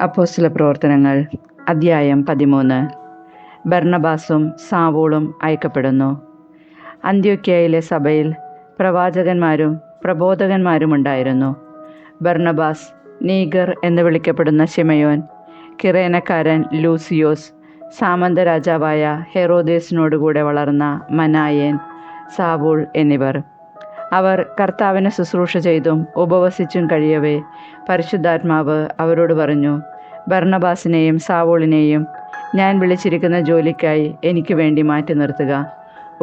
അപ്പോസ്തലപ്രവർത്തനങ്ങൾ അദ്ധ്യായം 13. ബർണ്ണബാസും സാവൂളും അയക്കപ്പെടുന്നു. അന്ത്യോക്യയിലെ സഭയിൽ പ്രവാചകന്മാരും പ്രബോധകന്മാരുമുണ്ടായിരുന്നു. ബർണ്ണബാസ്, നീഗർ എന്ന് വിളിക്കപ്പെടുന്ന ശിമയോൻ, കിറേനക്കാരൻ ലൂസിയോസ്, സാമന്ത രാജാവായ ഹെറോദേസിനോടുകൂടെ വളർന്ന മനായേൻ, സാവൂൾ എന്നിവർ. അവർ കർത്താവിനെ ശുശ്രൂഷ ചെയ്തും ഉപവസിച്ചും കഴിയവേ പരിശുദ്ധാത്മാവ് അവരോട് പറഞ്ഞു, ബർണ്ണബാസിനെയും സാവൂളിനെയും ഞാൻ വിളിച്ചിരിക്കുന്ന ജോലിക്കായി എനിക്ക് വേണ്ടി മാറ്റി നിർത്തുക.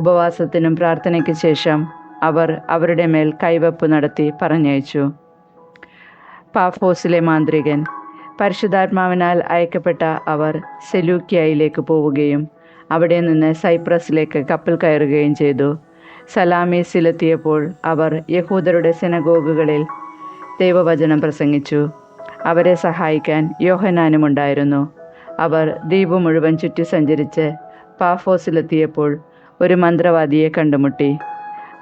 ഉപവാസത്തിനും പ്രാർത്ഥനയ്ക്ക് ശേഷം അവർ അവരുടെ മേൽ കൈവപ്പ് നടത്തി പറഞ്ഞയച്ചു. പാഫോസിലെ മാന്ത്രികൻ. പരിശുദ്ധാത്മാവിനാൽ അയക്കപ്പെട്ട അവർ സെലൂക്യയിലേക്ക് പോവുകയും അവിടെ നിന്ന് സൈപ്രസിലേക്ക് കപ്പൽ കയറുകയും ചെയ്തു. സലാമീസിലെത്തിയപ്പോൾ അവർ യഹൂദരുടെ സിനഗോഗുകളിൽ ദൈവവചനം പ്രസംഗിച്ചു. അവരെ സഹായിക്കാൻ യോഹന്നാനും ഉണ്ടായിരുന്നു. അവർ ദ്വീപ് മുഴുവൻ ചുറ്റി സഞ്ചരിച്ച് പാഫോസിലെത്തിയപ്പോൾ ഒരു മന്ത്രവാദിയെ കണ്ടുമുട്ടി.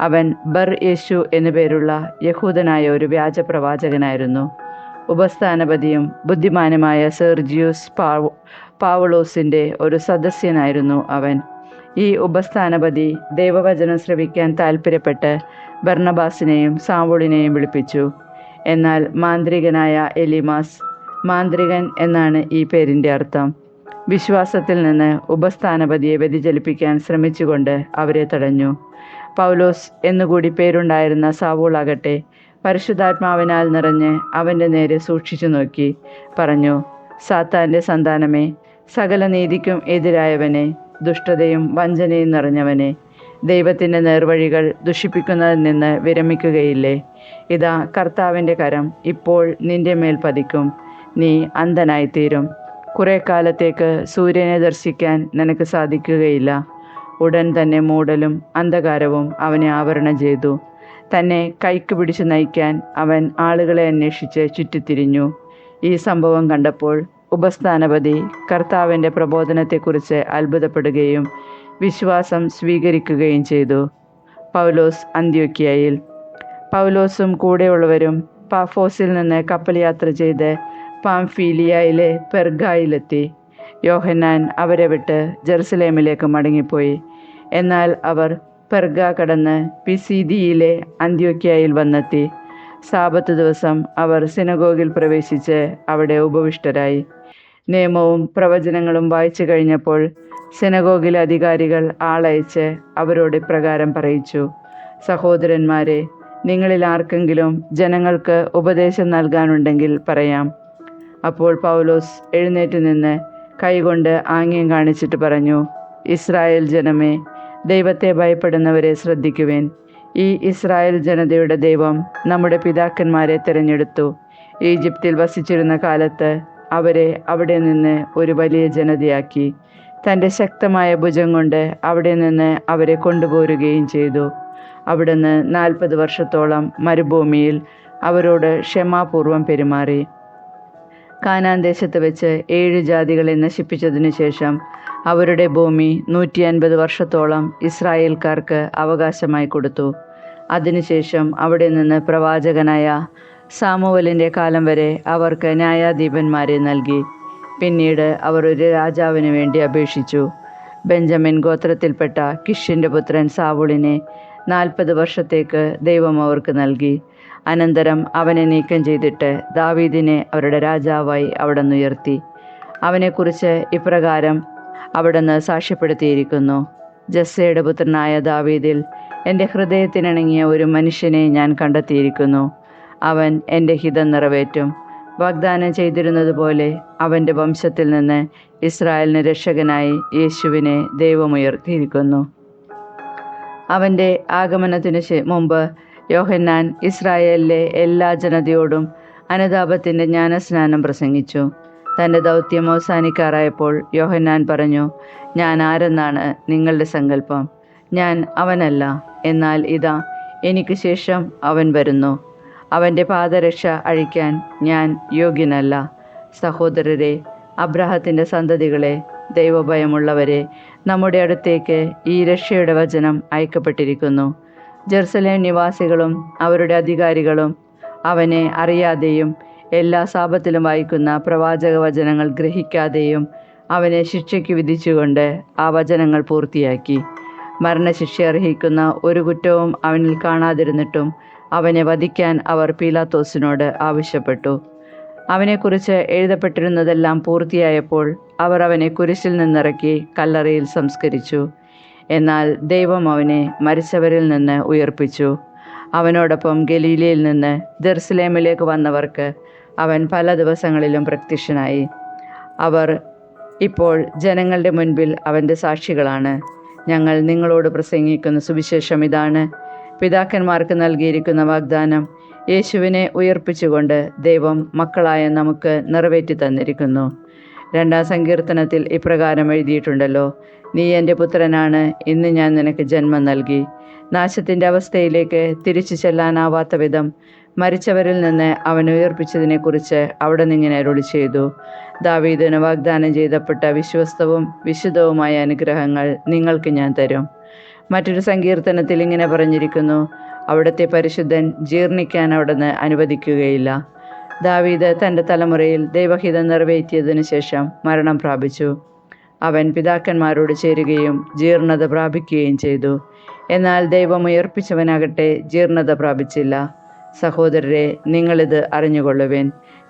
അവൻ ബർ യേശു എന്നു പേരുള്ള യഹൂദനായ ഒരു വ്യാജ പ്രവാചകനായിരുന്നു. ഉപസ്ഥാനപതിയും ബുദ്ധിമാനുമായ സെർജിയൂസ് പാവളോസിൻ്റെ ഒരു സദസ്യനായിരുന്നു അവൻ. ഈ ഉപസ്ഥാനപതി ദൈവവചനം ശ്രവിക്കാൻ താൽപ്പര്യപ്പെട്ട് ബർണ്ണബാസിനെയും സാവൂളിനെയും വിളിപ്പിച്ചു. എന്നാൽ മാന്ത്രികനായ എലിമാസ്, മാന്ത്രികൻ എന്നാണ് ഈ പേരിൻ്റെ അർത്ഥം, വിശ്വാസത്തിൽ നിന്ന് ഉപസ്ഥാനപതിയെ വ്യതിചലിപ്പിക്കാൻ ശ്രമിച്ചുകൊണ്ട് അവരെ തടഞ്ഞു. പൗലോസ് എന്നുകൂടി പേരുണ്ടായിരുന്ന സാവൂളാകട്ടെ പരിശുദ്ധാത്മാവിനാൽ നിറഞ്ഞ് അവൻ്റെ നേരെ സൂക്ഷിച്ചു നോക്കി പറഞ്ഞു, സാത്താൻ്റെ സന്താനമേ, സകല നീതിക്കും എതിരായവനെ, ദുഷ്ടതയും വഞ്ചനയും നിറഞ്ഞവനെ, ദൈവത്തിൻ്റെ നേർവഴികൾ ദുഷിപ്പിക്കുന്നതിൽ നിന്ന് വിരമിക്കുകയില്ലേ? ഇതാ, കർത്താവിൻ്റെ കരം ഇപ്പോൾ നിന്റെ മേൽ പതിക്കും. നീ അന്ധനായിത്തീരും. കുറേ കാലത്തേക്ക് സൂര്യനെ ദർശിക്കാൻ നിനക്ക് സാധിക്കുകയില്ല. ഉടൻ തന്നെ മൂടലും അന്ധകാരവും അവനെ ആവരണം ചെയ്തു. തന്നെ കൈക്ക് പിടിച്ച് നയിക്കാൻ അവൻ ആളുകളെ അന്വേഷിച്ച് ചുറ്റിത്തിരിഞ്ഞു. ഈ സംഭവം കണ്ടപ്പോൾ ഉപസ്ഥാനപതി കർത്താവിൻ്റെ പ്രബോധനത്തെക്കുറിച്ച് അത്ഭുതപ്പെടുകയും വിശ്വാസം സ്വീകരിക്കുകയും ചെയ്തു. പൗലോസ് അന്ത്യോക്യയിൽ. പൗലോസും കൂടെയുള്ളവരും പാഫോസിൽ നിന്ന് കപ്പൽ യാത്ര ചെയ്ത് പാംഫീലിയയിലെ പെർഗായിലെത്തി. യോഹന്നാൻ അവരെ വിട്ട് ജെറുസലേമിലേക്ക് മടങ്ങിപ്പോയി. എന്നാൽ അവർ പെർഗ കടന്ന് പിസീദിയിലെ അന്ത്യോക്യയിൽ വന്നെത്തി. സാബത്ത് ദിവസം അവർ സിനഗോഗിൽ പ്രവേശിച്ച് അവിടെ ഉപവിഷ്ടരായി. നിയമവും പ്രവചനങ്ങളും വായിച്ചു കഴിഞ്ഞപ്പോൾ സിനഗോഗിലെ അധികാരികൾ ആളയച്ച് അവരോട് ഇപ്രകാരം പറയിച്ചു, സഹോദരന്മാരെ, നിങ്ങളിൽ ആർക്കെങ്കിലും ജനങ്ങൾക്ക് ഉപദേശം നൽകാനുണ്ടെങ്കിൽ പറയാം. അപ്പോൾ പൗലോസ് എഴുന്നേറ്റ് നിന്ന് കൈകൊണ്ട് ആംഗ്യം കാണിച്ചിട്ട് പറഞ്ഞു, ഇസ്രായേൽ ജനമേ, ദൈവത്തെ ഭയപ്പെടുന്നവരെ ശ്രദ്ധിക്കുവേൻ. ഈ ഇസ്രായേൽ ജനതയുടെ ദൈവം നമ്മുടെ പിതാക്കന്മാരെ തിരഞ്ഞെടുത്തു. ഈജിപ്തിൽ വസിച്ചിരുന്ന കാലത്ത് അവരെ അവിടെ നിന്ന് ഒരു വലിയ ജനതയാക്കി. തൻ്റെ ശക്തമായ ഭുജം കൊണ്ട് അവിടെ നിന്ന് അവരെ കൊണ്ടുപോരുകയും ചെയ്തു. അവിടുന്ന് 40 വർഷത്തോളം മരുഭൂമിയിൽ അവരോട് ക്ഷമാപൂർവം പെരുമാറി. കാനാൻ ദേശത്ത് വെച്ച് 7 ജാതികളെ നശിപ്പിച്ചതിനു ശേഷം അവരുടെ ഭൂമി 150 വർഷത്തോളം ഇസ്രായേൽക്കാർക്ക് അവകാശമായി കൊടുത്തു. അതിനുശേഷം അവിടെ നിന്ന് പ്രവാചകനായ സാമുവലിൻ്റെ കാലം വരെ അവർക്ക് ന്യായാധിപന്മാരെ നൽകി. പിന്നീട് അവർ ഒരു രാജാവിന് വേണ്ടി അപേക്ഷിച്ചു. ബെഞ്ചമിൻ ഗോത്രത്തിൽപ്പെട്ട കിഷിൻ്റെ പുത്രൻ സാവൂളിനെ 40 വർഷത്തേക്ക് ദൈവം അവർക്ക് നൽകി. അനന്തരം അവനെ നീക്കം ചെയ്തിട്ട് ദാവീദിനെ അവരുടെ രാജാവായി അവിടുന്ന് ഉയർത്തി. അവനെക്കുറിച്ച് ഇപ്രകാരം അവിടുന്ന് സാക്ഷ്യപ്പെടുത്തിയിരിക്കുന്നു, ജസ്സയുടെ പുത്രനായ ദാവീദിൽ എൻ്റെ ഹൃദയത്തിനിണങ്ങിയ ഒരു മനുഷ്യനെ ഞാൻ കണ്ടെത്തിയിരിക്കുന്നു. അവൻ എൻ്റെ ഹിതം നിറവേറ്റും. വാഗ്ദാനം ചെയ്തിരുന്നതുപോലെ അവൻ്റെ വംശത്തിൽ നിന്ന് ഇസ്രായേലിന് രക്ഷകനായി യേശുവിനെ ദൈവമുയർത്തിയിരിക്കുന്നു. അവൻ്റെ ആഗമനത്തിനു മുമ്പ് യോഹന്നാൻ ഇസ്രായേലിലെ എല്ലാ ജനതയോടും അനുതാപത്തിൻ്റെ ജ്ഞാനസ്നാനം പ്രസംഗിച്ചു. തൻ്റെ ദൗത്യം അവസാനിക്കാറായപ്പോൾ യോഹന്നാൻ പറഞ്ഞു, ഞാൻ ആരെന്നാണ് നിങ്ങളുടെ സങ്കല്പം? ഞാൻ അവനല്ല, എന്നാൽ ഇതാ, എനിക്ക് ശേഷം അവൻ വരുന്നു. അവൻ്റെ പാദരക്ഷ അഴിക്കാൻ ഞാൻ യോഗ്യനല്ല. സഹോദരരെ, അബ്രാഹത്തിൻ്റെ സന്തതികളെ, ദൈവഭയമുള്ളവരെ, നമ്മുടെ അടുത്തേക്ക് ഈ രക്ഷയുടെ വചനം അയക്കപ്പെട്ടിരിക്കുന്നു. ജെറുസലേം നിവാസികളും അവരുടെ അധികാരികളും അവനെ അറിയാതെയും എല്ലാ സാപത്തിലും വായിക്കുന്ന പ്രവാചക വചനങ്ങൾ ഗ്രഹിക്കാതെയും അവനെ ശിക്ഷയ്ക്ക് വിധിച്ചുകൊണ്ട് ആ വചനങ്ങൾ പൂർത്തിയാക്കി. മരണശിക്ഷ അർഹിക്കുന്ന ഒരു കുറ്റവും അവനിൽ കാണാതിരുന്നിട്ടും അവനെ വധിക്കാൻ അവർ പീലാത്തോസിനോട് ആവശ്യപ്പെട്ടു. അവനെക്കുറിച്ച് എഴുതപ്പെട്ടിരുന്നതെല്ലാം പൂർത്തിയായപ്പോൾ അവർ അവനെ കുരിശിൽ നിന്നിറക്കി കല്ലറയിൽ സംസ്കരിച്ചു. എന്നാൽ ദൈവം അവനെ മരിച്ചവരിൽ നിന്ന് ഉയർപ്പിച്ചു. അവനോടൊപ്പം ഗലീലയിൽ നിന്ന് ജെറുസലേമിലേക്ക് വന്നവർക്ക് അവൻ പല ദിവസങ്ങളിലും പ്രത്യക്ഷനായി. അവർ ഇപ്പോൾ ജനങ്ങളുടെ മുൻപിൽ അവൻ്റെ സാക്ഷികളാണ്. ഞങ്ങൾ നിങ്ങളോട് പ്രസംഗിക്കുന്ന സുവിശേഷം ഇതാണ്. പിതാക്കന്മാർക്ക് നൽകിയിരിക്കുന്ന വാഗ്ദാനം യേശുവിനെ ഉയർപ്പിച്ചുകൊണ്ട് ദൈവം മക്കളായ നമുക്ക് നിറവേറ്റി തന്നിരിക്കുന്നു. 2-ാം സങ്കീർത്തനത്തിൽ ഇപ്രകാരം എഴുതിയിട്ടുണ്ടല്ലോ: നീ എൻ്റെ പുത്രനാണ്, ഇന്ന് ഞാൻ നിനക്ക് ജന്മം നൽകി. നാശത്തിൻ്റെ അവസ്ഥയിലേക്ക് തിരിച്ചു ചെല്ലാനാവാത്ത വിധം മരിച്ചവരിൽ നിന്ന് അവൻ ഉയർപ്പിച്ചതിനെക്കുറിച്ച് അവിടെ നിന്നിങ്ങനെ അരുളി ചെയ്തു: ദാവീദിന് വാഗ്ദാനം ചെയ്തപ്പെട്ട വിശ്വസ്തവും വിശുദ്ധവുമായ അനുഗ്രഹങ്ങൾ നിങ്ങൾക്ക് ഞാൻ തരും. മറ്റൊരു സങ്കീർത്തനത്തിൽ ഇങ്ങനെ പറഞ്ഞിരിക്കുന്നു: അവിടുത്തെ പരിശുദ്ധൻ ജീർണിക്കാൻ അവിടുന്ന് അനുവദിക്കുകയില്ല. ദാവീദ് തൻ്റെ തലമുറയിൽ ദൈവഹിതം നിറവേറ്റിയതിനു ശേഷം മരണം പ്രാപിച്ചു. അവൻ പിതാക്കന്മാരോട് ചേരുകയും ജീർണത പ്രാപിക്കുകയും ചെയ്തു. എന്നാൽ ദൈവം ഉയർപ്പിച്ചവനാകട്ടെ ജീർണത പ്രാപിച്ചില്ല. സഹോദരരെ, നിങ്ങളിത് അറിഞ്ഞുകൊള്ളുവിൻ.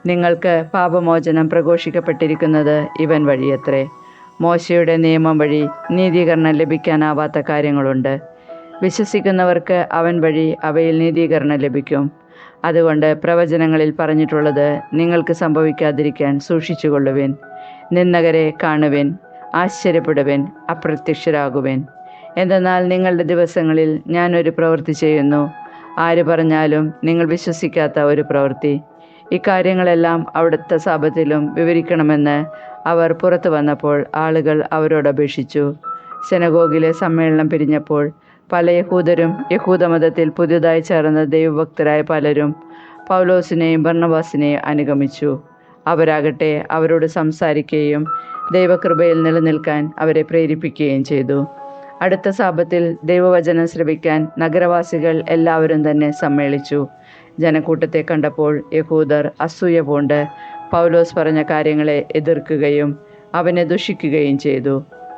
നിങ്ങൾക്ക് പാപമോചനം പ്രഘോഷിക്കപ്പെട്ടിരിക്കുന്നത് ഇവൻ വഴിയത്രേ. മോശയുടെ നിയമം വഴി നീതീകരണം ലഭിക്കാനാവാത്ത കാര്യങ്ങളുണ്ട്. വിശ്വസിക്കുന്നവർക്ക് അവൻ വഴി അവയിൽ നീതീകരണം ലഭിക്കും. അതുകൊണ്ട് പ്രവചനങ്ങളിൽ പറഞ്ഞിട്ടുള്ളത് നിങ്ങൾക്ക് സംഭവിക്കാതിരിക്കാൻ സൂക്ഷിച്ചുകൊള്ളുവിൻ. നിന്ദകരെ കാണുവിൻ, ആശ്ചര്യപ്പെടുവിൻ, അപ്രത്യക്ഷരാകുവിൻ. എന്തെന്നാൽ നിങ്ങളുടെ ദിവസങ്ങളിൽ ഞാനൊരു പ്രവൃത്തി ചെയ്യുന്നു, ആര് പറഞ്ഞാലും നിങ്ങൾ വിശ്വസിക്കാത്ത ഒരു പ്രവൃത്തി. ഇക്കാര്യങ്ങളെല്ലാം അവിടുത്തെ സാപത്തിലും വിവരിക്കണമെന്ന് അവർ പുറത്തു വന്നപ്പോൾ ആളുകൾ അവരോട് അപേക്ഷിച്ചു. സെനഗോഗിലെ സമ്മേളനം പിരിഞ്ഞപ്പോൾ പല യഹൂദരും യഹൂദമതത്തിൽ പുതിയതായി ചേർന്ന ദൈവഭക്തരായ പലരും പൗലോസിനെയും ബർന്നബാസിനെയും അനുഗമിച്ചു. അവരാകട്ടെ അവരോട് സംസാരിക്കുകയും ദൈവകൃപയിൽ നിലനിൽക്കാൻ അവരെ പ്രേരിപ്പിക്കുകയും ചെയ്തു. അടുത്ത സാപത്തിൽ ദൈവവചനം ശ്രവിക്കാൻ നഗരവാസികൾ എല്ലാവരും തന്നെ സമ്മേളിച്ചു. ജനക്കൂട്ടത്തെ കണ്ടപ്പോൾ യഹൂദർ അസൂയ പൂണ്ട് പൗലോസ് പറഞ്ഞ കാര്യങ്ങളെ എതിർക്കുകയും അവനെ ദുഷിക്കുകയും ചെയ്തു.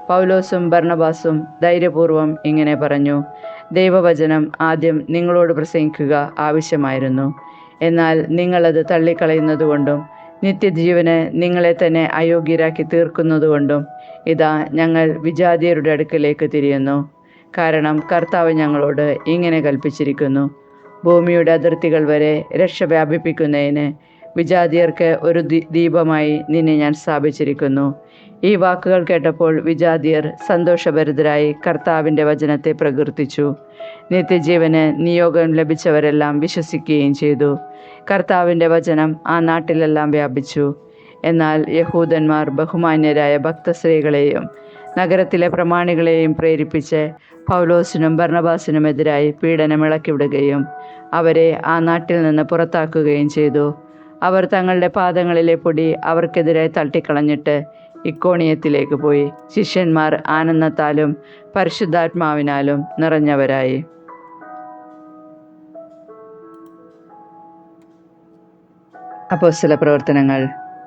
പൗലോസും ബർന്നബാസും ധൈര്യപൂർവ്വം ഇങ്ങനെ പറഞ്ഞു: ദൈവവചനം ആദ്യം നിങ്ങളോട് പ്രസംഗിക്കുക ആവശ്യമായിരുന്നു. എന്നാൽ നിങ്ങളത് തള്ളിക്കളയുന്നതുകൊണ്ടും നിത്യജീവന് നിങ്ങളെ തന്നെ അയോഗ്യരാക്കി തീർക്കുന്നതുകൊണ്ടും ഇതാ ഞങ്ങൾ വിജാതിയരുടെ അടുക്കലേക്ക് തിരിയുന്നു. കാരണം കർത്താവ് ഞങ്ങളോട് ഇങ്ങനെ കൽപ്പിച്ചിരിക്കുന്നു: ഭൂമിയുടെ അതിർത്തികൾ വരെ രക്ഷ വ്യാപിപ്പിക്കുന്നതിന് വിജാതിയർക്ക് ഒരു ദീപമായി നിന്നെ ഞാൻ സ്ഥാപിച്ചിരിക്കുന്നു. ഈ വാക്കുകൾ കേട്ടപ്പോൾ വിജാതിയർ സന്തോഷഭരിതരായി കർത്താവിൻ്റെ വചനത്തെ പ്രകീർത്തിച്ചു. നിത്യജീവന് നിയോഗം ലഭിച്ചവരെല്ലാം വിശ്വസിക്കുകയും ചെയ്തു. കർത്താവിൻ്റെ വചനം ആ നാട്ടിലെല്ലാം വ്യാപിച്ചു. എന്നാൽ യഹൂദന്മാർ ബഹുമാന്യരായ ഭക്തസ്ത്രീകളെയും നഗരത്തിലെ പ്രമാണികളെയും പ്രേരിപ്പിച്ച് പൗലോസിനും ബർന്നബാസിനുമെതിരായി പീഡനം ഇളക്കിവിടുകയും അവരെ ആ നാട്ടിൽ നിന്ന് പുറത്താക്കുകയും ചെയ്തു. അവർ തങ്ങളുടെ പാദങ്ങളിലെ പൊടി അവർക്കെതിരായി തട്ടിക്കളഞ്ഞിട്ട് ഇക്കോണിയത്തിലേക്ക് പോയി. ശിഷ്യന്മാർ ആനന്ദത്താലും പരിശുദ്ധാത്മാവിനാലും നിറഞ്ഞവരായി. അപ്പോസ്തല പ്രവർത്തനങ്ങൾ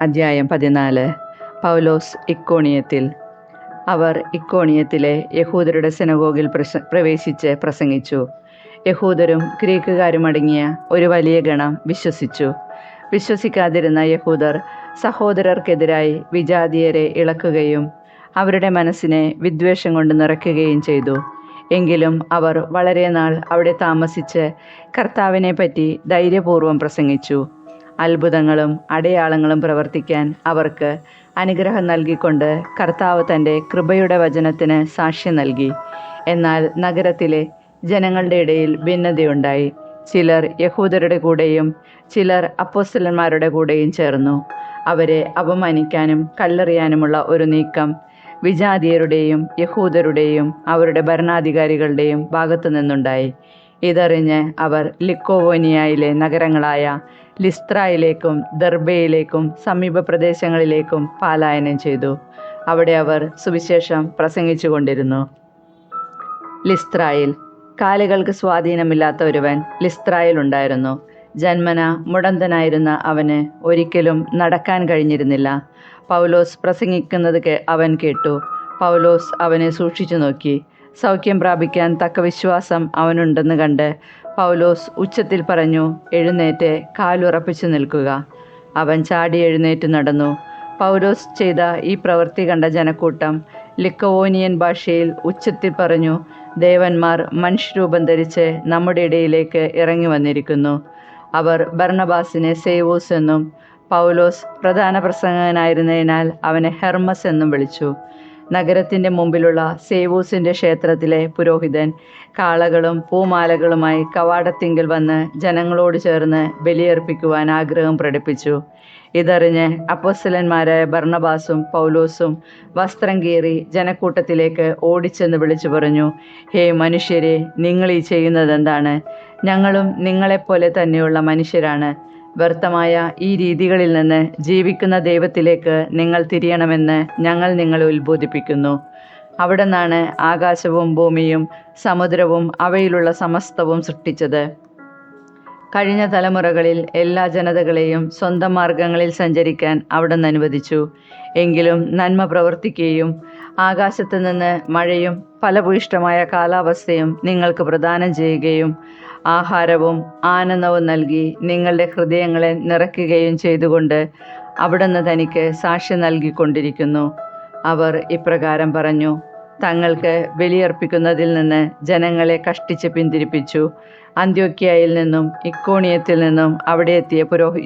അധ്യായം 14. പൗലോസ് ഇക്കോണിയത്തിൽ. അവർ ഇക്കോണിയത്തിലെ യഹൂദരുടെ സിനഗോഗിൽ പ്രവേശിച്ച് പ്രസംഗിച്ചു. യഹൂദരും ഗ്രീക്കുകാരും അടങ്ങിയ ഒരു വലിയ ഗണം വിശ്വസിച്ചു. വിശ്വസിക്കാതിരുന്ന യഹൂദർ സഹോദരർക്കെതിരായി വിജാതിയരെ ഇളക്കുകയും അവരുടെ മനസ്സിനെ വിദ്വേഷം കൊണ്ട് നിറയ്ക്കുകയും ചെയ്തു. എങ്കിലും അവർ വളരെ നാൾ അവിടെ താമസിച്ച് കർത്താവിനെ പറ്റി ധൈര്യപൂർവ്വം പ്രസംഗിച്ചു. അത്ഭുതങ്ങളും അടയാളങ്ങളും പ്രവർത്തിക്കാൻ അവർക്ക് അനുഗ്രഹം നൽകിക്കൊണ്ട് കർത്താവ് തൻ്റെ കൃപയുടെ വചനത്തിന് സാക്ഷ്യം നൽകി. എന്നാൽ നഗരത്തിലെ ജനങ്ങളുടെ ഇടയിൽ ഭിന്നതയുണ്ടായി. ചിലർ യഹൂദരുടെ കൂടെയും ചിലർ അപ്പോസ്തലന്മാരുടെ കൂടെയും ചേർന്നു. അവരെ അപമാനിക്കാനും കല്ലെറിയാനുമുള്ള ഒരു നീക്കം വിജാതിയരുടെയും യഹൂദരുടെയും അവരുടെ ഭരണാധികാരികളുടെയും ഭാഗത്തു നിന്നുണ്ടായി. ഇതറിഞ്ഞ് അവർ ലിക്കോവോനിയയിലെ നഗരങ്ങളായ ലിസ്ത്രായിലേക്കും ദർബയിലേക്കും സമീപ പ്രദേശങ്ങളിലേക്കും പലായനം ചെയ്തു. അവിടെ അവർ സുവിശേഷം പ്രസംഗിച്ചു കൊണ്ടിരുന്നു. ലിസ്ത്രായിൽ. കാലുകൾക്ക് സ്വാധീനമില്ലാത്ത ഒരുവൻ ലിസ്ത്രായിൽ ഉണ്ടായിരുന്നു. ജന്മന മുടന്തനായിരുന്ന അവന് ഒരിക്കലും നടക്കാൻ കഴിഞ്ഞിരുന്നില്ല. പൗലോസ് പ്രസംഗിക്കുന്നത് അവൻ കേട്ടു. പൗലോസ് അവനെ സൂക്ഷിച്ചു നോക്കി. സൗഖ്യം പ്രാപിക്കാൻ തക്ക വിശ്വാസം അവനുണ്ടെന്ന് കണ്ട് പൗലോസ് ഉച്ചത്തിൽ പറഞ്ഞു, എഴുന്നേറ്റ് കാലുറപ്പിച്ചു നിൽക്കുക. അവൻ ചാടി എഴുന്നേറ്റ് നടന്നു. പൗലോസ് ചെയ്ത ഈ പ്രവൃത്തി കണ്ട ജനക്കൂട്ടം ലിക്കവോനിയൻ ഭാഷയിൽ ഉച്ചത്തിൽ പറഞ്ഞു, ദേവന്മാർ മനുഷ്യരൂപം ധരിച്ച് നമ്മുടെ ഇടയിലേക്ക് ഇറങ്ങി വന്നിരിക്കുന്നു. അവർ ബർണബാസിനെ സേവൂസ് എന്നും പൗലോസ് പ്രധാന പ്രസംഗകനായിരുന്നതിനാൽ അവനെ ഹെർമസ് എന്നും വിളിച്ചു. നഗരത്തിൻ്റെ മുമ്പിലുള്ള സേവൂസിൻ്റെ ക്ഷേത്രത്തിലെ പുരോഹിതൻ കാളകളും പൂമാലകളുമായി കവാടത്തിങ്കൽ വന്ന് ജനങ്ങളോട് ചേർന്ന് ബലിയർപ്പിക്കുവാൻ ആഗ്രഹം പ്രകടിപ്പിച്ചു. ഇതറിഞ്ഞ് അപ്പോസ്തലന്മാരായ ബർണബാസും പൗലോസും വസ്ത്രം കീറി ജനക്കൂട്ടത്തിലേക്ക് ഓടിച്ചെന്ന് വിളിച്ചു പറഞ്ഞു, ഹേ മനുഷ്യരെ, നിങ്ങൾ ഈ ചെയ്യുന്നതെന്താണ്? ഞങ്ങളും നിങ്ങളെപ്പോലെ തന്നെയുള്ള മനുഷ്യരാണ്. വ്യർത്ഥമായ ഈ രീതികളിൽ നിന്ന് ജീവിക്കുന്ന ദൈവത്തിലേക്ക് നിങ്ങൾ തിരിയണമെന്ന് ഞങ്ങൾ നിങ്ങളെ ഉത്ബോധിപ്പിക്കുന്നു. അവിടെ നിന്നാണ് ആകാശവും ഭൂമിയും സമുദ്രവും അവയിലുള്ള സമസ്തവും സൃഷ്ടിച്ചത്. കഴിഞ്ഞ തലമുറകളിൽ എല്ലാ ജനതകളെയും സ്വന്തം മാർഗങ്ങളിൽ സഞ്ചരിക്കാൻ അവിടുന്ന് അനുവദിച്ചു. എങ്കിലും നന്മ പ്രവർത്തിക്കുകയും ആകാശത്തു നിന്ന് മഴയും ഫലഭൂയിഷ്ഠമായ കാലാവസ്ഥയും നിങ്ങൾക്ക് പ്രദാനം ചെയ്യുകയും ആഹാരവും ആനന്ദവും നൽകി നിങ്ങളുടെ ഹൃദയങ്ങളെ നിറയ്ക്കുകയും ചെയ്തുകൊണ്ട് അവിടുന്ന് തനിക്ക് സാക്ഷ്യം നൽകിക്കൊണ്ടിരിക്കുന്നു. അവർ ഇപ്രകാരം പറഞ്ഞു, തങ്ങൾക്ക് ബലിയർപ്പിക്കുന്നതിൽ നിന്ന് ജനങ്ങളെ കഷ്ടിച്ച് പിന്തിരിപ്പിച്ചു. അന്ത്യോക്യയിൽ നിന്നും ഇക്കോണിയത്തിൽ നിന്നും അവിടെ എത്തിയ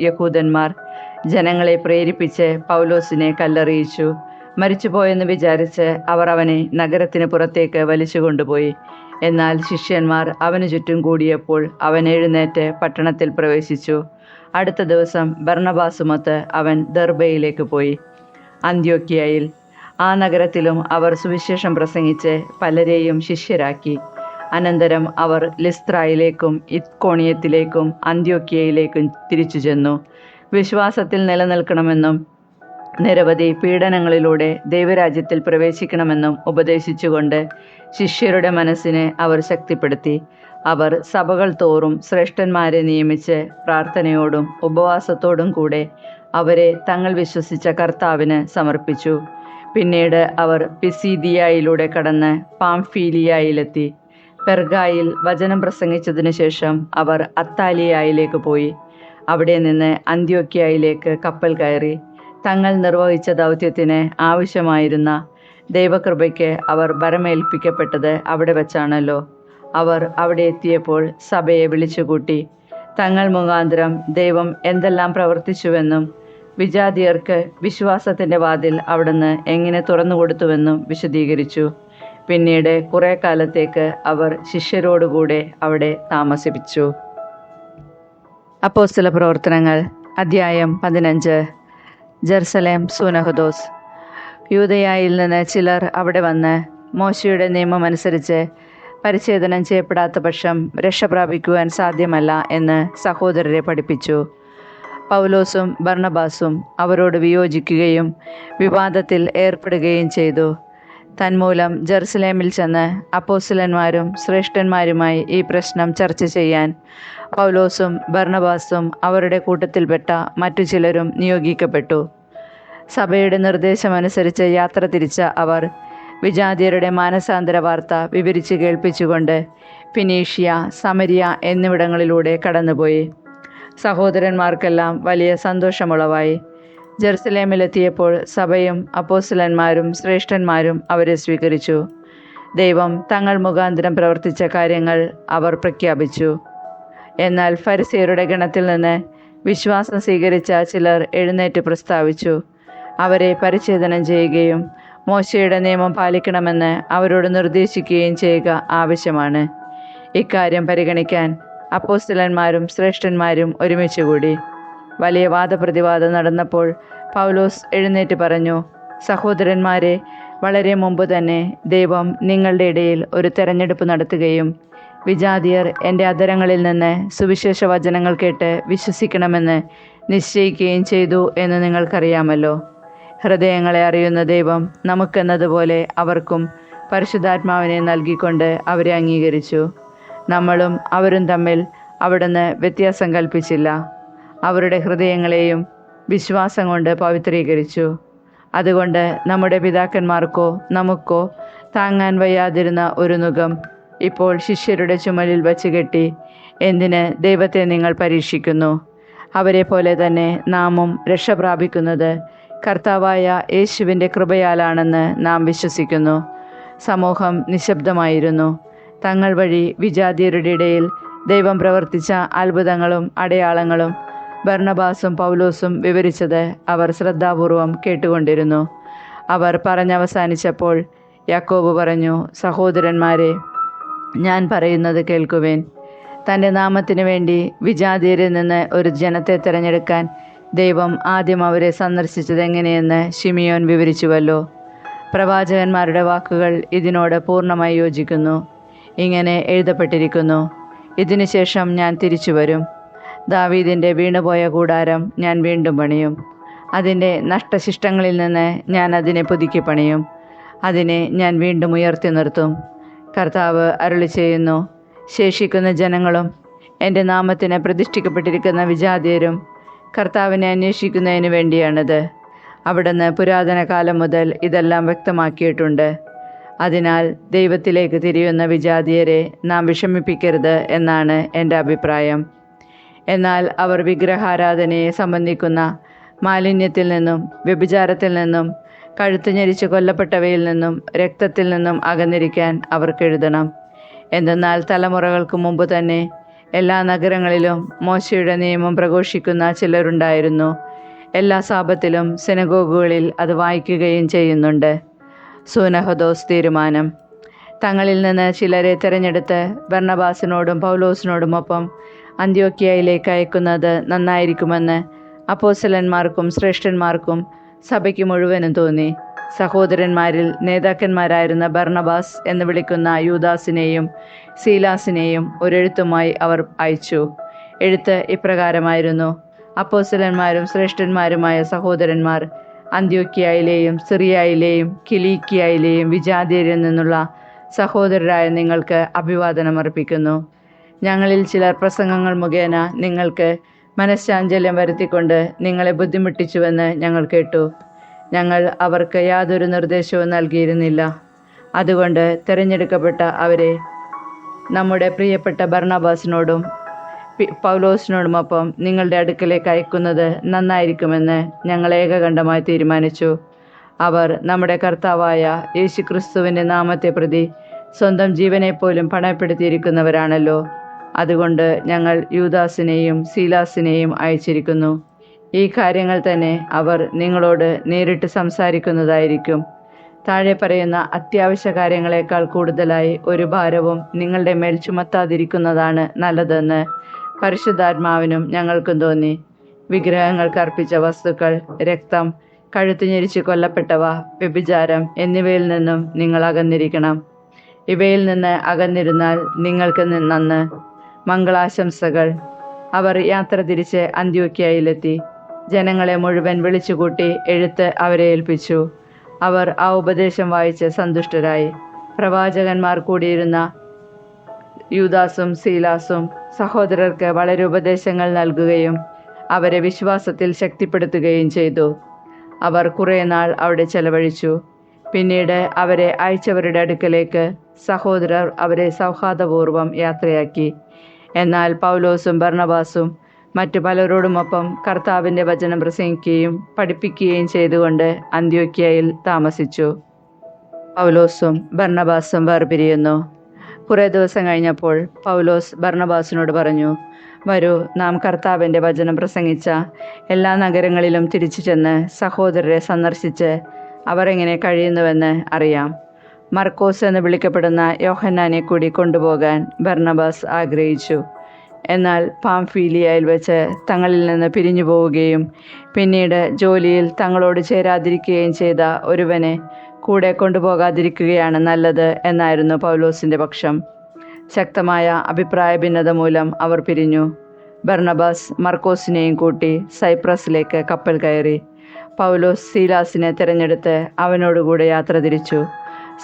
യഹൂദന്മാർ ജനങ്ങളെ പ്രേരിപ്പിച്ച് പൗലോസിനെ കല്ലെറിയിച്ചു. മരിച്ചുപോയെന്ന് വിചാരിച്ച് അവർ അവനെ നഗരത്തിന് പുറത്തേക്ക് വലിച്ചു കൊണ്ടുപോയി. എന്നാൽ ശിഷ്യന്മാർ അവന് ചുറ്റും കൂടിയപ്പോൾ അവൻ എഴുന്നേറ്റ് പട്ടണത്തിൽ പ്രവേശിച്ചു. അടുത്ത ദിവസം ബർണബാസുമൊത്ത് അവൻ ദെർബയിലേക്ക് പോയി. അന്ത്യോക്യയിൽ ആ നഗരത്തിലും അവർ സുവിശേഷം പ്രസംഗിച്ച് പലരെയും ശിഷ്യരാക്കി. അനന്തരം അവർ ലിസ്ത്രായിലേക്കും ഇക്കോണിയത്തിലേക്കും അന്ത്യോക്യയിലേക്കും തിരിച്ചു ചെന്നു. വിശ്വാസത്തിൽ നിലനിൽക്കണമെന്നും നിരവധി പീഡനങ്ങളിലൂടെ ദൈവരാജ്യത്തിൽ പ്രവേശിക്കണമെന്നും ഉപദേശിച്ചുകൊണ്ട് ശിഷ്യരുടെ മനസ്സിനെ അവർ ശക്തിപ്പെടുത്തി. അവർ സഭകൾ തോറും ശ്രേഷ്ഠന്മാരെ നിയമിച്ച് പ്രാർത്ഥനയോടും ഉപവാസത്തോടും കൂടെ അവരെ തങ്ങൾ വിശ്വസിച്ച കർത്താവിന് സമർപ്പിച്ചു. പിന്നീട് അവർ പിസീദിയയിലൂടെ കടന്ന് പാംഫീലിയയിലെത്തി. പെർഗായിൽ വചനം പ്രസംഗിച്ചതിനു ശേഷം അവർ അത്താലിയയിലേക്ക് പോയി. അവിടെ നിന്ന് അന്ത്യോക്യയിലേക്ക് കപ്പൽ കയറി. തങ്ങൾ നിർവഹിച്ച ദൗത്യത്തിന് ആവശ്യമായിരുന്ന ദൈവകൃപയ്ക്ക് അവർ ഭരമേൽപ്പിക്കപ്പെട്ടത് അവിടെ വച്ചാണല്ലോ. അവർ അവിടെ എത്തിയപ്പോൾ സഭയെ വിളിച്ചുകൂട്ടി തങ്ങൾ മുഖാന്തരം ദൈവം എന്തെല്ലാം പ്രവർത്തിച്ചുവെന്നും വിജാതിയർക്ക് വിശ്വാസത്തിൻ്റെ വാതിൽ അവിടുന്ന് എങ്ങനെ തുറന്നുകൊടുത്തുവെന്നും വിശദീകരിച്ചു. പിന്നീട് കുറേ കാലത്തേക്ക് അവർ ശിഷ്യരോടുകൂടെ അവിടെ താമസിപ്പിച്ചു. അപ്പോസ്തല പ്രവർത്തനങ്ങൾ അധ്യായം 15. ജെറുസലേം സൂനഹദോസ്. യൂദയായിൽ നിന്ന് ചിലർ അവിടെ വന്ന് മോശയുടെ നിയമമനുസരിച്ച് പരിച്ഛേദനം ചെയ്യപ്പെടാത്ത പക്ഷം രക്ഷ പ്രാപിക്കുവാൻ സാധ്യമല്ല എന്ന് സഹോദരരെ പഠിപ്പിച്ചു. പൗലോസും ബർണബാസും അവരോട് വിയോജിക്കുകയും വിവാദത്തിൽ ഏർപ്പെടുകയും ചെയ്തു. തന്മൂലം ജെറുസലേമിൽ ചെന്ന് അപ്പോസ്തലന്മാരും ശ്രേഷ്ഠന്മാരുമായി ഈ പ്രശ്നം ചർച്ച ചെയ്യാൻ പൗലോസും ബർണബാസും അവരുടെ കൂട്ടത്തിൽപ്പെട്ട മറ്റു ചിലരും നിയോഗിക്കപ്പെട്ടു. സഭയുടെ നിർദ്ദേശമനുസരിച്ച് യാത്ര തിരിച്ച അവർ വിജാതിയരുടെ മാനസാന്തര വാർത്ത വിവരിച്ച് കേൾപ്പിച്ചുകൊണ്ട് ഫിനീഷ്യ, സമരിയ എന്നിവിടങ്ങളിലൂടെ കടന്നുപോയി. സഹോദരന്മാർക്കെല്ലാം വലിയ സന്തോഷമുളവായി. ജെറുസലേമിലെത്തിയപ്പോൾ സഭയും അപ്പോസ്തലന്മാരും ശ്രേഷ്ഠന്മാരും അവരെ സ്വീകരിച്ചു. ദൈവം തങ്ങൾ മുഖാന്തരം പ്രവർത്തിച്ച കാര്യങ്ങൾ അവർ പ്രഖ്യാപിച്ചു. എന്നാൽ ഫരിസേയരുടെ ഗണത്തിൽ നിന്ന് വിശ്വാസം സ്വീകരിച്ച ചിലർ എഴുന്നേറ്റ് പ്രസ്താവിച്ചു. അവരെ പരിച്ഛേദനം ചെയ്യുകയും മോശയുടെ നിയമം പാലിക്കണമെന്ന് അവരോട് നിർദ്ദേശിക്കുകയും ചെയ്യുക ആവശ്യമാണ്. ഇക്കാര്യം പരിഗണിക്കാൻ അപ്പോസ്തലന്മാരും ശ്രേഷ്ഠന്മാരും ഒരുമിച്ച് കൂടി. വലിയ വാദപ്രതിവാദം നടന്നപ്പോൾ പൗലോസ് എഴുന്നേറ്റ് പറഞ്ഞു, സഹോദരന്മാരെ, വളരെ മുമ്പ് തന്നെ ദൈവം നിങ്ങളുടെ ഇടയിൽ ഒരു തെരഞ്ഞെടുപ്പ് നടത്തുകയും വിജാതിയർ എൻ്റെ അധരങ്ങളിൽ നിന്ന് സുവിശേഷ വചനങ്ങൾ കേട്ട് വിശ്വസിക്കണമെന്ന് നിശ്ചയിക്കുകയും ചെയ്തു എന്ന് നിങ്ങൾക്കറിയാമല്ലോ. ഹൃദയങ്ങളെ അറിയുന്ന ദൈവം നമുക്കെന്നതുപോലെ അവർക്കും പരിശുദ്ധാത്മാവിനെ നൽകിക്കൊണ്ട് അവരെ അംഗീകരിച്ചു. നമ്മളും അവരും തമ്മിൽ അവിടുന്ന് വ്യത്യാസം കൽപ്പിച്ചില്ല. അവരുടെ ഹൃദയങ്ങളെയും വിശ്വാസം കൊണ്ട് പവിത്രീകരിച്ചു. അതുകൊണ്ട് നമ്മുടെ പിതാക്കന്മാർക്കോ നമുക്കോ താങ്ങാൻ വയ്യാതിരുന്ന ഒരു നുകം ഇപ്പോൾ ശിഷ്യരുടെ ചുമലിൽ വച്ച് കെട്ടി, എന്തിന് ദൈവത്തെ നിങ്ങൾ പരീക്ഷിക്കുന്നു? അവരെ പോലെ തന്നെ നാമും രക്ഷ പ്രാപിക്കുന്നത് കർത്താവായ യേശുവിൻ്റെ കൃപയാലാണെന്ന് നാം വിശ്വസിക്കുന്നു. സമൂഹം നിശബ്ദമായിരുന്നു. തങ്ങൾ വഴി വിജാതിയരുടെ ഇടയിൽ ദൈവം പ്രവർത്തിച്ച അത്ഭുതങ്ങളും അടയാളങ്ങളും ബർണബാസും പൗലോസും വിവരിച്ചത് അവർ ശ്രദ്ധാപൂർവം കേട്ടുകൊണ്ടിരുന്നു. അവർ പറഞ്ഞവസാനിച്ചപ്പോൾ യാക്കോബ് പറഞ്ഞു, സഹോദരന്മാരെ, ഞാൻ പറയുന്നത് കേൾക്കുവേൻ. തൻ്റെ നാമത്തിനു വേണ്ടി വിജാതിയരിൽ നിന്ന് ഒരു ജനത്തെ തിരഞ്ഞെടുക്കാൻ ദൈവം ആദ്യം അവരെ സന്ദർശിച്ചത് എങ്ങനെയെന്ന് ശിമിയോൻ വിവരിച്ചുവല്ലോ. പ്രവാചകന്മാരുടെ വാക്കുകൾ ഇതിനോട് പൂർണ്ണമായി യോജിക്കുന്നു. ഇങ്ങനെ എഴുതപ്പെട്ടിരിക്കുന്നു: ഇതിനുശേഷം ഞാൻ തിരിച്ചു വരും. ദാവീദിൻ്റെ വീണുപോയ കൂടാരം ഞാൻ വീണ്ടും പണിയും. അതിൻ്റെ നഷ്ടശിഷ്ടങ്ങളിൽ നിന്ന് ഞാൻ അതിനെ പുതുക്കി പണിയും. അതിനെ ഞാൻ വീണ്ടും ഉയർത്തി നിർത്തും. കർത്താവ് അരുളി ചെയ്യുന്നു. ശേഷിക്കുന്ന ജനങ്ങളും എൻ്റെ നാമത്തിന് പ്രതിഷ്ഠിക്കപ്പെട്ടിരിക്കുന്ന വിജാതിയരും കർത്താവിനെ അന്വേഷിക്കുന്നതിന് വേണ്ടിയാണിത്. അവിടുന്ന് പുരാതന കാലം മുതൽ ഇതെല്ലാം വ്യക്തമാക്കിയിട്ടുണ്ട്. അതിനാൽ ദൈവത്തിലേക്ക് തിരിയുന്ന വിജാതിയരെ നാം വിഷമിപ്പിക്കരുത് എന്നാണ് എൻ്റെ അഭിപ്രായം. എന്നാൽ അവർ വിഗ്രഹാരാധനയെ സംബന്ധിക്കുന്ന മാലിന്യത്തിൽ നിന്നും വ്യഭിചാരത്തിൽ നിന്നും കഴുത്ത് ഞെരിച്ച് കൊല്ലപ്പെട്ടവയിൽ നിന്നും രക്തത്തിൽ നിന്നും അകന്നിരിക്കാൻ അവർക്കെഴുതണം. എന്തെന്നാൽ തലമുറകൾക്ക് മുമ്പ് തന്നെ എല്ലാ നഗരങ്ങളിലും മോശയുടെ നിയമം പ്രഘോഷിക്കുന്ന ചിലരുണ്ടായിരുന്നു. എല്ലാ സാപത്തിലും സിനഗോഗുകളിൽ അത് വായിക്കുകയും ചെയ്യുന്നുണ്ട്. സൂനഹദോസ് തീരുമാനം. തങ്ങളിൽ നിന്ന് ചിലരെ തിരഞ്ഞെടുത്ത് ബർണബാസിനോടും പൗലോസിനോടുമൊപ്പം അന്ത്യോക്യയിലേക്ക് അയക്കുന്നത് നന്നായിരിക്കുമെന്ന് അപ്പോസ്തലന്മാർക്കും ശ്രേഷ്ഠന്മാർക്കും സഭയ്ക്ക് മുഴുവനും തോന്നി. സഹോദരന്മാരിൽ നേതാക്കന്മാരായിരുന്ന ബർണബാസ് എന്ന് വിളിക്കുന്ന യൂദാസിനെയും സീലാസിനെയും ഒരെഴുത്തുമായി അവർ അയച്ചു. എഴുത്ത് ഇപ്രകാരമായിരുന്നു: അപ്പോസ്തലന്മാരും ശ്രേഷ്ഠന്മാരുമായ സഹോദരന്മാർ, അന്ത്യോക്യയിലെയും സിറിയയിലെയും കിലീക്കിയയിലെയും വിജാതിയരിൽ നിന്നുള്ള സഹോദരരായ നിങ്ങൾക്ക് അഭിവാദനം അർപ്പിക്കുന്നു. ഞങ്ങളിൽ ചിലർ പ്രസംഗങ്ങൾ മുഖേന നിങ്ങൾക്ക് മനഃശാഞ്ചല്യം വരുത്തിക്കൊണ്ട് നിങ്ങളെ ബുദ്ധിമുട്ടിച്ചുവെന്ന് ഞങ്ങൾ കേട്ടു. ഞങ്ങൾ അവർക്ക് യാതൊരു നിർദ്ദേശവും നൽകിയിരുന്നില്ല. അതുകൊണ്ട് തിരഞ്ഞെടുക്കപ്പെട്ട അവരെ നമ്മുടെ പ്രിയപ്പെട്ട ബർണബാസിനോടും പൗലോസിനോടുമൊപ്പം നിങ്ങളുടെ അടുക്കലേക്ക് അയക്കുന്നത് നന്നായിരിക്കുമെന്ന് ഞങ്ങൾ ഏകകണ്ഠമായി തീരുമാനിച്ചു. അവർ നമ്മുടെ കർത്താവായ യേശുക്രിസ്തുവിൻ്റെ നാമത്തെ പ്രതി സ്വന്തം ജീവനെപ്പോലും പണയപ്പെടുത്തിയിരിക്കുന്നവരാണല്ലോ. അതുകൊണ്ട് ഞങ്ങൾ യൂദാസിനെയും സീലാസിനെയും അയച്ചിരിക്കുന്നു. ഈ കാര്യങ്ങൾ തന്നെ അവർ നിങ്ങളോട് നേരിട്ട് സംസാരിക്കുന്നതായിരിക്കും. താഴെ പറയുന്ന അത്യാവശ്യ കാര്യങ്ങളെക്കാൾ കൂടുതലായി ഒരു ഭാരവും നിങ്ങളുടെ മേൽ ചുമത്താതിരിക്കുന്നതാണ് നല്ലതെന്ന് പരിശുദ്ധാത്മാവിനും ഞങ്ങൾക്കും തോന്നി. വിഗ്രഹങ്ങൾക്ക് അർപ്പിച്ച വസ്തുക്കൾ, രക്തം, കഴുത്ത് ഞെരിച്ച് കൊല്ലപ്പെട്ടവ, വ്യഭിചാരം എന്നിവയിൽ നിന്നും നിങ്ങൾ അകന്നിരിക്കണം. ഇവയിൽ നിന്ന് അകന്നിരുന്നാൽ നിങ്ങൾക്ക് നന്ന്. മംഗളാശംസകൾ. അവർ യാത്ര തിരിച്ച് അന്ത്യോക്യയിലെത്തി. ജനങ്ങളെ മുഴുവൻ വിളിച്ചുകൂട്ടി എഴുത്ത് അവരെ ഏൽപ്പിച്ചു. അവർ ആ ഉപദേശം വായിച്ച് സന്തുഷ്ടരായി. പ്രവാചകന്മാർ കൂടിയിരുന്ന യൂദാസും സീലാസും സഹോദരർക്ക് വളരെ ഉപദേശങ്ങൾ നൽകുകയും അവരെ വിശ്വാസത്തിൽ ശക്തിപ്പെടുത്തുകയും ചെയ്തു. അവർ കുറേ നാൾ അവിടെ ചെലവഴിച്ചു. പിന്നീട് അവരെ അയച്ചവരുടെ അടുക്കലേക്ക് സഹോദരർ അവരെ സൗഹാർദ്ദപൂർവ്വം യാത്രയാക്കി. എന്നാൽ പൗലോസും ബർണബാസും മറ്റു പലരോടുമൊപ്പം കർത്താവിൻ്റെ വചനം പ്രസംഗിക്കുകയും പഠിപ്പിക്കുകയും ചെയ്തുകൊണ്ട് അന്ത്യോക്യയിൽ താമസിച്ചു. പൗലോസും ബർണബാസും വേർപിരിയുന്നു. കുറേ ദിവസം കഴിഞ്ഞപ്പോൾ പൗലോസ് ബർണബാസിനോട് പറഞ്ഞു, വരൂ, നാം കർത്താവിൻ്റെ വചനം പ്രസംഗിച്ച എല്ലാ നഗരങ്ങളിലും തിരിച്ചു ചെന്ന് സഹോദരരെ സന്ദർശിച്ച് അവർ എങ്ങനെ കഴിയുന്നുവെന്ന് അറിയാം. മർക്കോസ് എന്ന് വിളിക്കപ്പെടുന്ന യോഹന്നാനെ കൂടി കൊണ്ടുപോകാൻ ബർണബാസ് ആഗ്രഹിച്ചു. എന്നാൽ പാംഫീലിയയിൽ വെച്ച് തങ്ങളിൽ നിന്ന് പിരിഞ്ഞു പോവുകയും പിന്നീട് ജോലിയിൽ തങ്ങളോട് ചേരാതിരിക്കുകയും ചെയ്ത ഒരുവനെ കൂടെ കൊണ്ടുപോകാതിരിക്കുകയാണ് നല്ലത് എന്നായിരുന്നു പൗലോസിൻ്റെ പക്ഷം. ശക്തമായ അഭിപ്രായ ഭിന്നത മൂലം അവർ പിരിഞ്ഞു. ബർണബാസ് മർക്കോസിനെയും കൂട്ടി സൈപ്രസിലേക്ക് കപ്പൽ കയറി. പൗലോസ് സീലാസിനെ തിരഞ്ഞെടുത്ത് അവനോടുകൂടെ യാത്ര തിരിച്ചു.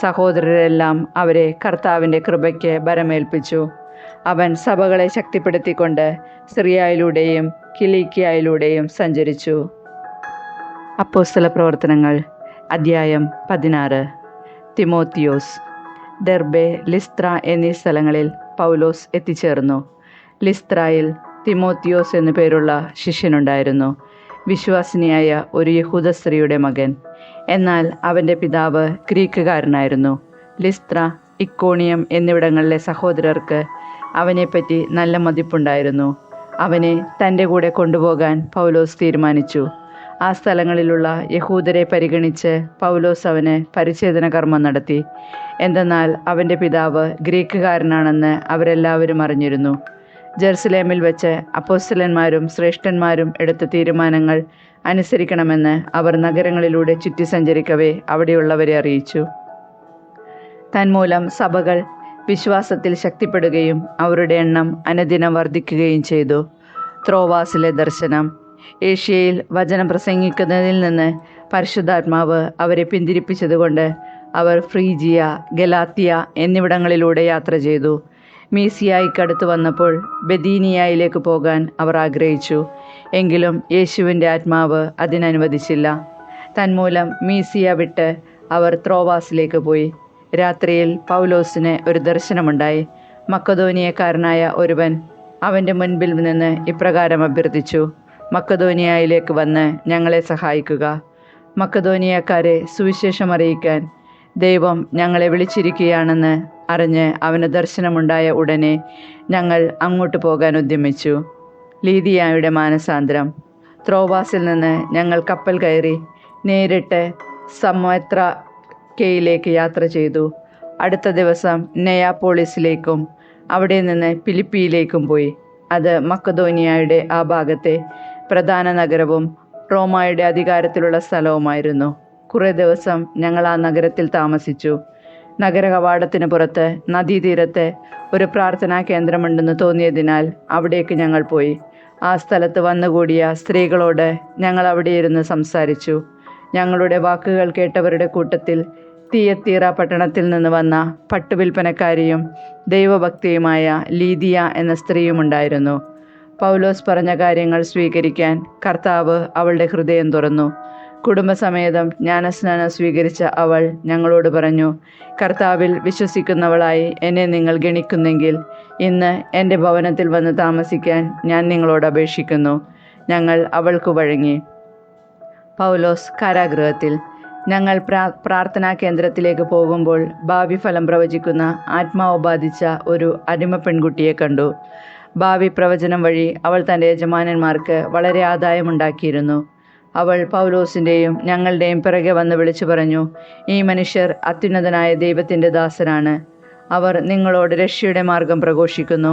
സഹോദരരെല്ലാം അവരെ കർത്താവിൻ്റെ കൃപയ്ക്ക് ബരമേൽപ്പിച്ചു. അവൻ സഭകളെ ശക്തിപ്പെടുത്തിക്കൊണ്ട് സിറിയയിലൂടെയും കിലിക്കിയയിലൂടെയും സഞ്ചരിച്ചു. അപ്പോസ്തല പ്രവർത്തനങ്ങൾ അധ്യായം 16. തിമോത്തിയോസ്. ദെർബെ, ലിസ്ത്ര എന്നീ സ്ഥലങ്ങളിൽ പൗലോസ് എത്തിച്ചേർന്നു. ലിസ്ത്രയിൽ തിമോത്തിയോസ് എന്നു പേരുള്ള ശിഷ്യനുണ്ടായിരുന്നു, വിശ്വാസിനിയായ ഒരു യഹൂദ സ്ത്രീയുടെ മകൻ. എന്നാൽ അവൻ്റെ പിതാവ് ഗ്രീക്കുകാരനായിരുന്നു. ലിസ്ത്ര, ഇക്കോണിയം എന്നിവിടങ്ങളിലെ സഹോദരർക്ക് അവനെപ്പറ്റി നല്ല മതിപ്പുണ്ടായിരുന്നു. അവനെ തൻ്റെ കൂടെ കൊണ്ടുപോകാൻ പൗലോസ് തീരുമാനിച്ചു. ആ സ്ഥലങ്ങളിലുള്ള യഹൂദരെ പരിഗണിച്ച് പൗലോസ് അവന് പരിച്ഛേദന കർമ്മം നടത്തി. എന്തെന്നാൽ അവൻ്റെ പിതാവ് ഗ്രീക്കുകാരനാണെന്ന് അവരെല്ലാവരും അറിഞ്ഞിരുന്നു. ജെറുസലേമിൽ വെച്ച് അപ്പോസ്തലന്മാരും ശ്രേഷ്ഠന്മാരും എടുത്ത തീരുമാനങ്ങൾ അനുസരിക്കണമെന്ന് അവർ നഗരങ്ങളിലൂടെ ചുറ്റി സഞ്ചരിക്കവേ അവിടെയുള്ളവരെ അറിയിച്ചു. തന്മൂലം സഭകൾ വിശ്വാസത്തിൽ ശക്തിപ്പെടുകയും അവരുടെ എണ്ണം അനുദിനം വർദ്ധിക്കുകയും ചെയ്തു. ത്രോവാസിലെ ദർശനം. ഏഷ്യയിൽ വചനം പ്രസംഗിക്കുന്നതിൽ നിന്ന് പരിശുദ്ധാത്മാവ് അവരെ പിന്തിരിപ്പിച്ചതുകൊണ്ട് അവർ ഫ്രീജിയ, ഗലാത്തിയ എന്നിവിടങ്ങളിലൂടെ യാത്ര ചെയ്തു. മീസിയായിക്കടുത്ത് വന്നപ്പോൾ ബെദീനിയയിലേക്ക് പോകാൻ അവർ ആഗ്രഹിച്ചു. എങ്കിലും യേശുവിൻ്റെ ആത്മാവ് അതിനനുവദിച്ചില്ല. തന്മൂലം മീസിയ വിട്ട് അവർ ത്രോവാസിലേക്ക് പോയി. രാത്രിയിൽ പൗലോസിന് ഒരു ദർശനമുണ്ടായി. മക്കദോനിയക്കാരനായ ഒരുവൻ അവൻ്റെ മുൻപിൽ നിന്ന് ഇപ്രകാരം അഭ്യർത്ഥിച്ചു: മക്കദോനിയയിലേക്ക് വന്ന് ഞങ്ങളെ സഹായിക്കുക. മക്കദോനിയക്കാരെ സുവിശേഷം അറിയിക്കാൻ ദൈവം ഞങ്ങളെ വിളിച്ചിരിക്കുകയാണെന്ന് അറിഞ്ഞ് അവന് ദർശനമുണ്ടായ ഉടനെ ഞങ്ങൾ അങ്ങോട്ട് പോകാൻ ഉദ്യമിച്ചു. ലീദിയായുടെ മാനസാന്തരം. ത്രോവാസിൽ നിന്ന് ഞങ്ങൾ കപ്പൽ കയറി നേരിട്ട് സമൊത്രക്കയിലേക്ക് യാത്ര ചെയ്തു. അടുത്ത ദിവസം നെയാപോളിസിലേക്കും അവിടെ നിന്ന് ഫിലിപ്പിയിലേക്കും പോയി. അത് മക്കദോനിയയുടെ ആ ഭാഗത്തെ പ്രധാന നഗരവും റോമായുടെ അധികാരത്തിലുള്ള സ്ഥലവുമായിരുന്നു. കുറേ ദിവസം ഞങ്ങൾ ആ നഗരത്തിൽ താമസിച്ചു. നഗര കവാടത്തിന് പുറത്ത് നദീതീരത്ത് ഒരു പ്രാർത്ഥനാ കേന്ദ്രമുണ്ടെന്ന് തോന്നിയതിനാൽ അവിടേക്ക് ഞങ്ങൾ പോയി. ആ സ്ഥലത്ത് വന്നുകൂടിയ സ്ത്രീകളോട് ഞങ്ങൾ അവിടെ ഇരുന്ന് സംസാരിച്ചു. ഞങ്ങളുടെ വാക്കുകൾ കേട്ടവരുടെ കൂട്ടത്തിൽ തിയത്തീറ പട്ടണത്തിൽ നിന്ന് വന്ന പട്ടുവിൽപ്പനക്കാരിയും ദൈവഭക്തിയുമായ ലീദിയ എന്ന സ്ത്രീയുമുണ്ടായിരുന്നു. പൗലോസ് പറഞ്ഞ കാര്യങ്ങൾ സ്വീകരിക്കാൻ കർത്താവ് അവളുടെ ഹൃദയം തുറന്നു. കുടുംബസമേതം ജ്ഞാനസ്നാനം സ്വീകരിച്ച അവൾ ഞങ്ങളോട് പറഞ്ഞു: കർത്താവിൽ വിശ്വസിക്കുന്നവളായി എന്നെ നിങ്ങൾ ഗണിക്കുന്നെങ്കിൽ ഇന്ന് എൻ്റെ ഭവനത്തിൽ വന്ന് താമസിക്കാൻ ഞാൻ നിങ്ങളോട് അപേക്ഷിക്കുന്നു. ഞങ്ങൾ അവൾക്ക് വഴങ്ങി. പൗലോസ് കാരാഗൃഹത്തിൽ. ഞങ്ങൾ പ്രാർത്ഥനാ കേന്ദ്രത്തിലേക്ക് പോകുമ്പോൾ ഭാവി ഫലം പ്രവചിക്കുന്ന ആത്മാവ് ബാധിച്ച ഒരു അടിമ പെൺകുട്ടിയെ കണ്ടു. ഭാവി പ്രവചനം വഴി അവൾ തൻ്റെ യജമാനന്മാർക്ക് വളരെ ആദായമുണ്ടാക്കിയിരുന്നു. അവൾ പൗലോസിൻ്റെയും ഞങ്ങളുടെയും പിറകെ വന്ന് വിളിച്ചു പറഞ്ഞു: ഈ മനുഷ്യർ അത്യുന്നതനായ ദൈവത്തിൻ്റെ ദാസരാണ്. അവർ നിങ്ങളോട് രക്ഷയുടെ മാർഗം പ്രഘോഷിക്കുന്നു.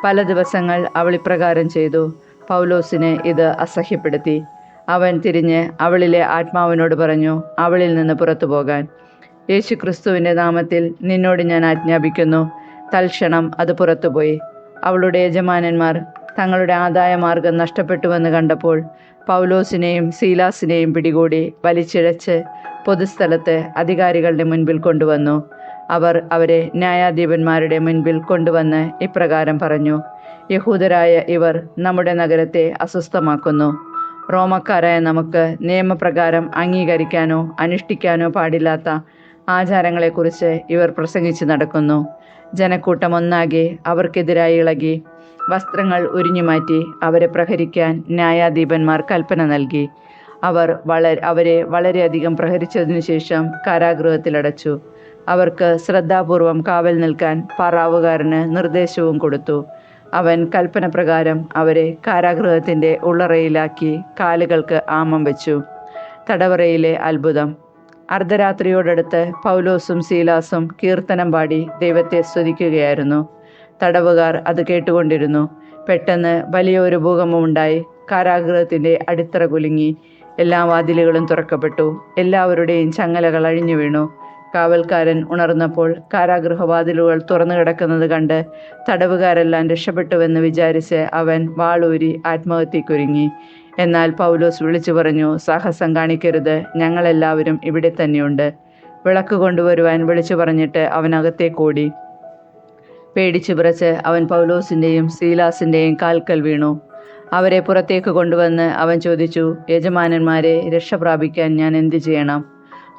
പല ദിവസങ്ങൾ അവൾ ഇപ്രകാരം ചെയ്തു. പൗലോസിനെ ഇത് അസഹ്യപ്പെടുത്തി. അവൻ തിരിഞ്ഞ് അവളിലെ ആത്മാവിനോട് പറഞ്ഞു അവളിൽ നിന്ന് പുറത്തു പോകാൻ. യേശു ക്രിസ്തുവിൻ്റെ നാമത്തിൽ നിന്നോട് ഞാൻ ആജ്ഞാപിക്കുന്നു. തൽക്ഷണം അത് പുറത്തുപോയി. അവളുടെ യജമാനന്മാർ തങ്ങളുടെ ആദായമാർഗം നഷ്ടപ്പെട്ടുവെന്ന് കണ്ടപ്പോൾ പൗലോസിനെയും സീലാസിനെയും പിടികൂടി വലിച്ചിഴച്ച് പൊതുസ്ഥലത്ത് അധികാരികളുടെ മുൻപിൽ കൊണ്ടുവന്നു. അവർ അവരെ ന്യായാധിപന്മാരുടെ മുൻപിൽ കൊണ്ടുവന്ന് ഇപ്രകാരം പറഞ്ഞു: യഹൂദരായ ഇവർ നമ്മുടെ നഗരത്തെ അസ്വസ്ഥമാക്കുന്നു. റോമക്കാരായ നമുക്ക് നിയമപ്രകാരം അംഗീകരിക്കാനോ അനുഷ്ഠിക്കാനോ പാടില്ലാത്ത ആചാരങ്ങളെക്കുറിച്ച് ഇവർ പ്രസംഗിച്ച് നടക്കുന്നു. ജനക്കൂട്ടം ഒന്നാകെ അവർക്കെതിരായി ഇളകി വസ്ത്രങ്ങൾ ഉരിഞ്ഞുമാറ്റി അവരെ പ്രഹരിക്കാൻ ന്യായാധിപന്മാർ കൽപ്പന നൽകി. അവരെ വളരെയധികം പ്രഹരിച്ചതിനു ശേഷം കാരാഗൃഹത്തിലടച്ചു. അവർക്ക് ശ്രദ്ധാപൂർവം കാവൽ നിൽക്കാൻ പാറാവുകാരന് നിർദ്ദേശവും കൊടുത്തു. അവൻ കൽപ്പന പ്രകാരം അവരെ കാരാഗൃഹത്തിൻ്റെ ഉള്ളറയിലാക്കി കാലുകൾക്ക് ആമം വെച്ചു. തടവറയിലെ അത്ഭുതം. അർദ്ധരാത്രിയോടടുത്ത് പൗലോസും സീലാസും കീർത്തനം പാടി ദൈവത്തെ സ്തുതിക്കുകയായിരുന്നു. തടവുകാർ അത് കേട്ടുകൊണ്ടിരുന്നു. പെട്ടെന്ന് വലിയൊരു ഭൂകമ്പമുണ്ടായി. കാരാഗൃഹത്തിൻ്റെ അടിത്തറ കുലുങ്ങി. എല്ലാ വാതിലുകളും തുറക്കപ്പെട്ടു. എല്ലാവരുടെയും ചങ്ങലകൾ അഴിഞ്ഞു വീണു. കാവൽക്കാരൻ ഉണർന്നപ്പോൾ കാരാഗൃഹവാതിലുകൾ തുറന്നു കിടക്കുന്നത് കണ്ട് തടവുകാരെല്ലാം രക്ഷപ്പെട്ടുവെന്ന് വിചാരിച്ച് അവൻ വാളൂരി ആത്മഹത്യക്കൊരുങ്ങി. എന്നാൽ പൗലോസ് വിളിച്ചു പറഞ്ഞു: സാഹസം കാണിക്കരുത്, ഞങ്ങളെല്ലാവരും ഇവിടെ തന്നെയുണ്ട്. വിളക്ക് കൊണ്ടുവരുവാൻ വിളിച്ചു പറഞ്ഞിട്ട് അവനകത്തേക്കോടി. പേടിച്ചു വിറച്ച് അവൻ പൗലോസിൻ്റെയും സീലാസിൻ്റെയും കാൽക്കൽ വീണു. അവരെ പുറത്തേക്ക് കൊണ്ടുവന്ന് അവൻ ചോദിച്ചു, യജമാനന്മാരെ, രക്ഷ പ്രാപിക്കാൻ ഞാൻ എന്തു ചെയ്യണം?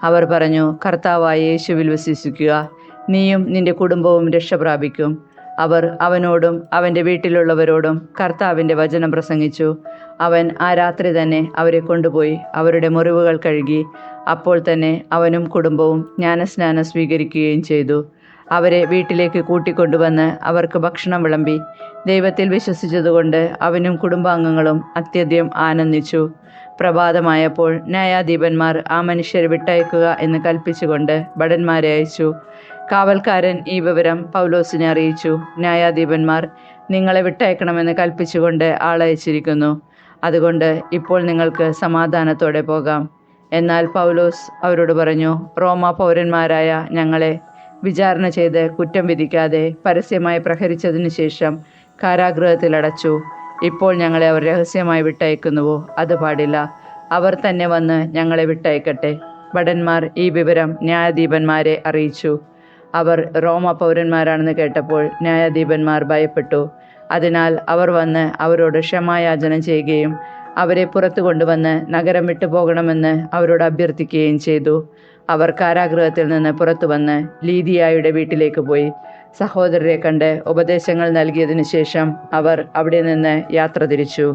അവർ പറഞ്ഞു, കർത്താവായ യേശുവിൽ വിശ്വസിക്കുക, നീയും നിന്റെ കുടുംബവും രക്ഷ പ്രാപിക്കും. അവർ അവനോടും അവൻ്റെ വീട്ടിലുള്ളവരോടും കർത്താവിൻ്റെ വചനം പ്രസംഗിച്ചു. അവൻ ആ രാത്രി തന്നെ അവരെ കൊണ്ടുപോയി അവരുടെ മുറിവുകൾ കഴുകി. അപ്പോൾ തന്നെ അവനും കുടുംബവും ജ്ഞാനസ്നാനം സ്വീകരിക്കുകയും ചെയ്തു. അവരെ വീട്ടിലേക്ക് കൂട്ടിക്കൊണ്ടുവന്ന് അവർക്ക് ഭക്ഷണം വിളമ്പി. ദൈവത്തിൽ വിശ്വസിച്ചതുകൊണ്ട് അവനും കുടുംബാംഗങ്ങളും അത്യധികം ആനന്ദിച്ചു. പ്രഭാതമായപ്പോൾ ന്യായാധിപന്മാർ ആ മനുഷ്യരെ വിട്ടയക്കുക എന്ന് കൽപ്പിച്ചുകൊണ്ട് ഭടന്മാരെ അയച്ചു. കാവൽക്കാരൻ ഈ വിവരം പൗലോസിനെ അറിയിച്ചു. ന്യായാധിപന്മാർ നിങ്ങളെ വിട്ടയക്കണമെന്ന് കൽപ്പിച്ചുകൊണ്ട് ആളയച്ചിരിക്കുന്നു. അതുകൊണ്ട് ഇപ്പോൾ നിങ്ങൾക്ക് സമാധാനത്തോടെ പോകാം. എന്നാൽ പൗലോസ് അവരോട് പറഞ്ഞു, റോമാ പൗരന്മാരായ ഞങ്ങളെ വിചാരണ ചെയ്ത് കുറ്റം വിധിക്കാതെ പരസ്യമായി പ്രഹരിച്ചതിനു ശേഷം കാരാഗൃഹത്തിലടച്ചു. ഇപ്പോൾ ഞങ്ങളെ അവർ രഹസ്യമായി വിട്ടയക്കുന്നുവോ? അത് പാടില്ല. അവർ തന്നെ വന്ന് ഞങ്ങളെ വിട്ടയക്കട്ടെ. ഭടന്മാർ ഈ വിവരം ന്യായാധിപന്മാരെ അറിയിച്ചു. അവർ റോമ പൗരന്മാരാണെന്ന് കേട്ടപ്പോൾ ന്യായാധിപന്മാർ ഭയപ്പെട്ടു. അതിനാൽ അവർ വന്ന് അവരോട് ക്ഷമായാചന ചെയ്യുകയും അവരെ പുറത്തു കൊണ്ടുവന്ന് നഗരം വിട്ടു പോകണമെന്ന് അവരോട് അഭ്യർത്ഥിക്കുകയും ചെയ്തു. അവർ കാരാഗൃഹത്തിൽ നിന്ന് പുറത്തു വന്ന് ലീദിയായുടെ വീട്ടിലേക്ക് പോയി. സഹോദരരെ കണ്ട് ഉപദേശങ്ങൾ നൽകിയതിനു ശേഷം അവർ അവിടെ നിന്ന് യാത്ര തിരിച്ചു.